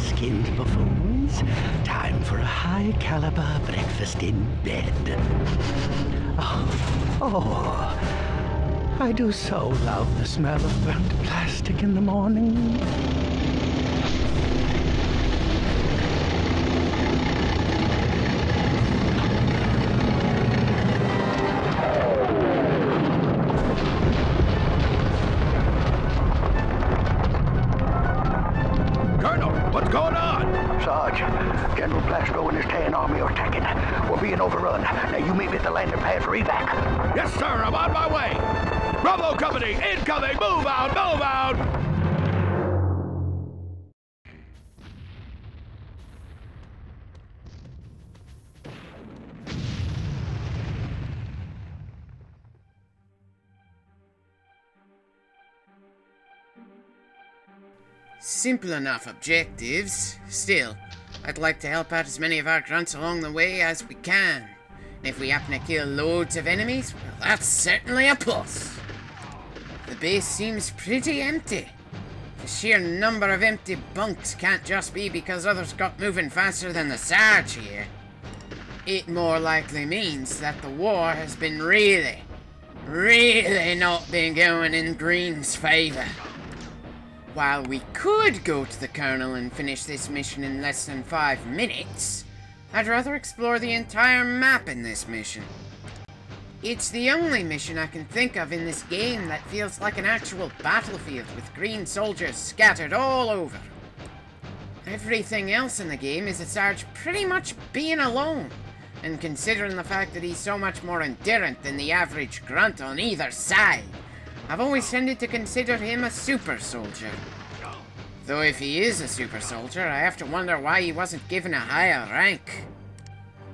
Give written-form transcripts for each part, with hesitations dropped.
skinned buffoons. Time for a high-caliber breakfast in bed. Oh, I do so love the smell of burnt plastic in the morning. What's going on? Sarge, General Plastro and his 10 army are attacking. We're being overrun. Now you meet me at the landing pad for evac. Yes, sir, I'm on my way. Bravo Company, incoming! Move out, move out! Simple enough objectives. Still, I'd like to help out as many of our grunts along the way as we can. And if we happen to kill loads of enemies, well, that's certainly a plus. The base seems pretty empty. The sheer number of empty bunks can't just be because others got moving faster than the Sarge here. It more likely means that the war has been really not been going in Green's favour. While we could go to the Colonel and finish this mission in less than 5 minutes, I'd rather explore the entire map in this mission. It's the only mission I can think of in this game that feels like an actual battlefield with green soldiers scattered all over. Everything else in the game is a Sarge pretty much being alone, and considering the fact that he's so much more endurant than the average grunt on either side, I've always tended to consider him a super soldier. Though if he is a super soldier, I have to wonder why he wasn't given a higher rank.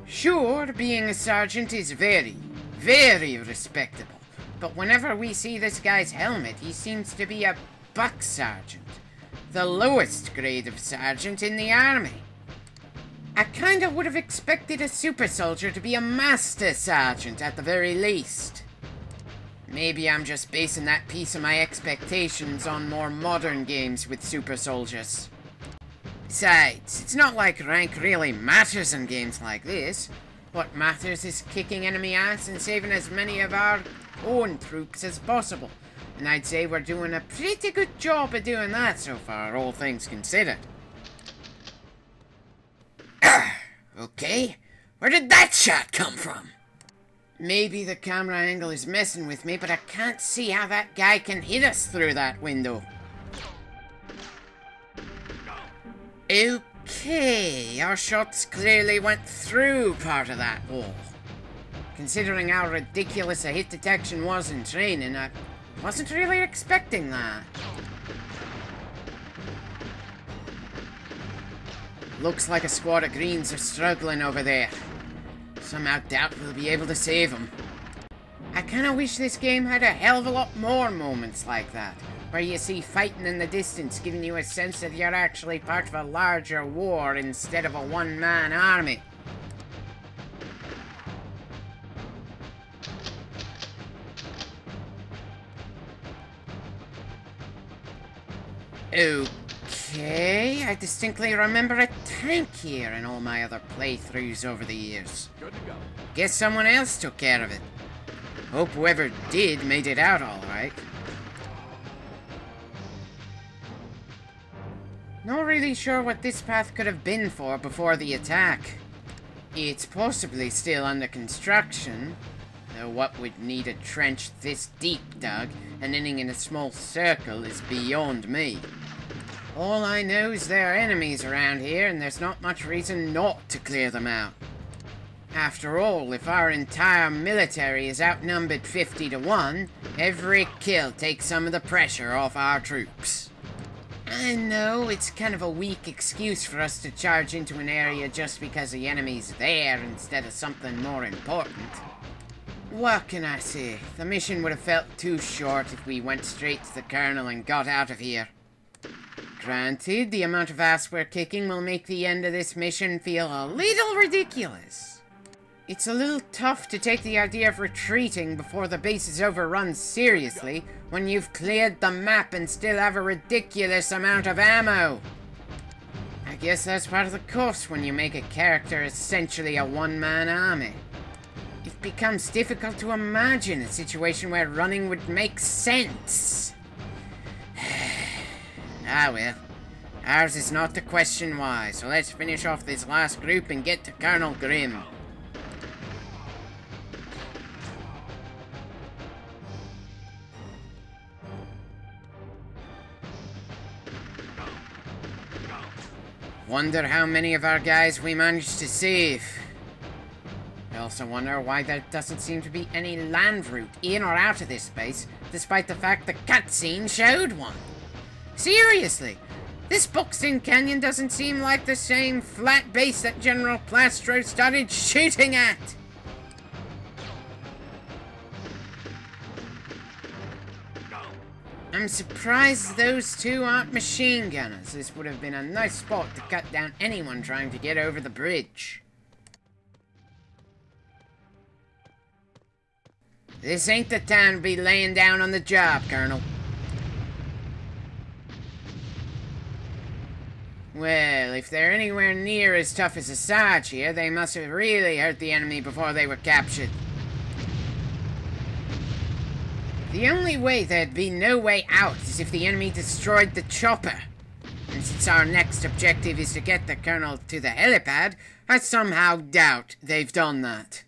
Sure, being a sergeant is very respectable, but whenever we see this guy's helmet, he seems to be a buck sergeant, the lowest grade of sergeant in the army. I kinda would have expected a super soldier to be a master sergeant at the very least. Maybe I'm just basing that piece of my expectations on more modern games with super soldiers. Besides, it's not like rank really matters in games like this. What matters is kicking enemy ass and saving as many of our own troops as possible. And I'd say we're doing a pretty good job of doing that so far, all things considered. Okay, where did that shot come from? Maybe the camera angle is messing with me, but I can't see how that guy can hit us through that window. Okay, our shots clearly went through part of that wall. Considering how ridiculous a hit detection was in training, I wasn't really expecting that. Looks like a squad of greens are struggling over there. Somehow doubt we'll be able to save them. I kinda wish this game had a hell of a lot more moments like that, where you see fighting in the distance giving you a sense that you're actually part of a larger war instead of a one-man army. Okay, I distinctly remember a tank here in all my other playthroughs over the years. Good to go. Guess someone else took care of it. Hope whoever did made it out alright. Not really sure what this path could have been for before the attack. It's possibly still under construction, though what would need a trench this deep dug and ending in a small circle is beyond me. All I know is there are enemies around here and there's not much reason not to clear them out. After all, if our entire military is outnumbered 50 to 1, every kill takes some of the pressure off our troops. I know it's kind of a weak excuse for us to charge into an area just because the enemy's there instead of something more important. What can I say? The mission would have felt too short if we went straight to the Colonel and got out of here. Granted, the amount of ass we're kicking will make the end of this mission feel a little ridiculous. It's a little tough to take the idea of retreating before the base is overrun seriously when you've cleared the map and still have a ridiculous amount of ammo. I guess that's part of the course when you make a character essentially a one-man army. It becomes difficult to imagine a situation where running would make sense. Ah well, ours is not to question why, so let's finish off this last group and get to Colonel Grimm. Wonder how many of our guys we managed to save. I also wonder why there doesn't seem to be any land route in or out of this base, despite the fact the cutscene showed one. Seriously, this boxed-in canyon doesn't seem like the same flat base that General Plastro started shooting at. I'm surprised those two aren't machine gunners. This would have been a nice spot to cut down anyone trying to get over the bridge. This ain't the time to be laying down on the job, Colonel. Well, if they're anywhere near as tough as the Sarge here, they must have really hurt the enemy before they were captured. The only way there'd be no way out is if the enemy destroyed the chopper. And since our next objective is to get the Colonel to the helipad, I somehow doubt they've done that.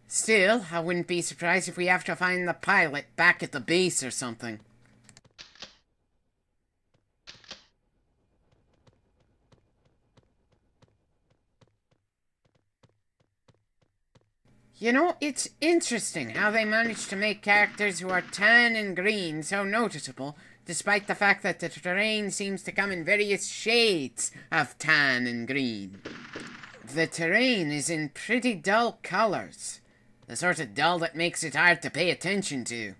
Still, I wouldn't be surprised if we have to find the pilot back at the base or something. You know, it's interesting how they managed to make characters who are tan and green so noticeable, despite the fact that the terrain seems to come in various shades of tan and green. The terrain is in pretty dull colors, the sort of dull that makes it hard to pay attention to.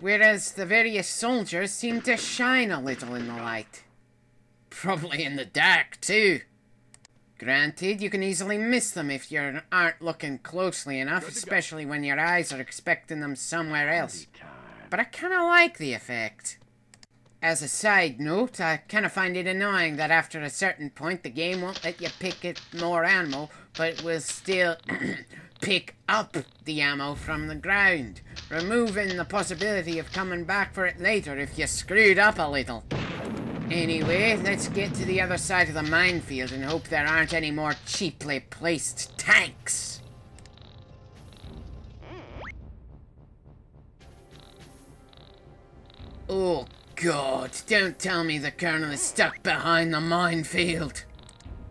Whereas the various soldiers seem to shine a little in the light. Probably in the dark, too. Granted, you can easily miss them if you aren't looking closely enough, especially when your eyes are expecting them somewhere else. But I kinda like the effect. As a side note, I kinda find it annoying that after a certain point the game won't let you pick it more ammo, but it will still pick up the ammo from the ground, removing the possibility of coming back for it later if you screwed up a little. Anyway, let's get to the other side of the minefield and hope there aren't any more cheaply placed tanks. Oh God, don't tell me the Colonel is stuck behind the minefield.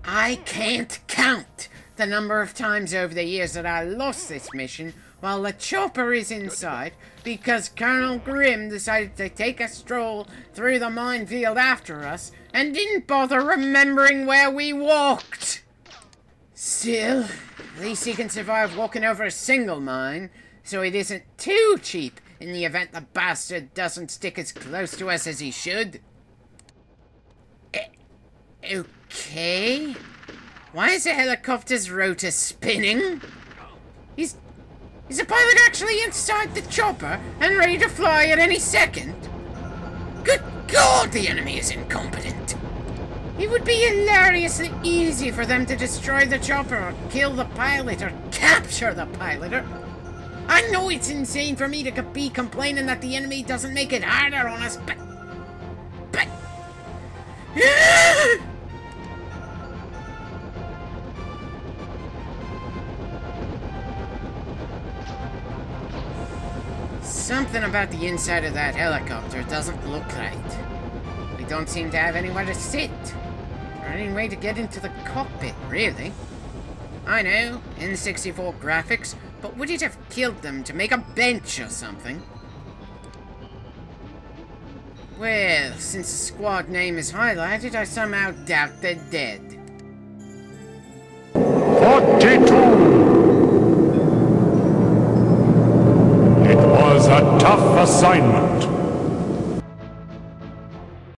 I can't count the number of times over the years that I lost this mission while the chopper is inside because Colonel Grimm decided to take a stroll through the minefield after us and didn't bother remembering where we walked. Still, at least he can survive walking over a single mine, so it isn't too cheap in the event the bastard doesn't stick as close to us as he should. Okay. Why is the helicopter's rotor spinning? Is the pilot actually inside the chopper and ready to fly at any second? Good God, the enemy is incompetent. It would be hilariously easy for them to destroy the chopper or kill the pilot or capture the pilot or... I know it's insane for me to be complaining that the enemy doesn't make it harder on us, but... Something about the inside of that helicopter doesn't look right. We don't seem to have anywhere to sit, or any way to get into the cockpit, really. I know, N64 graphics, but would it have killed them to make a bench or something? Well, since the squad name is highlighted, I somehow doubt they're dead. 42! It was a tough assignment,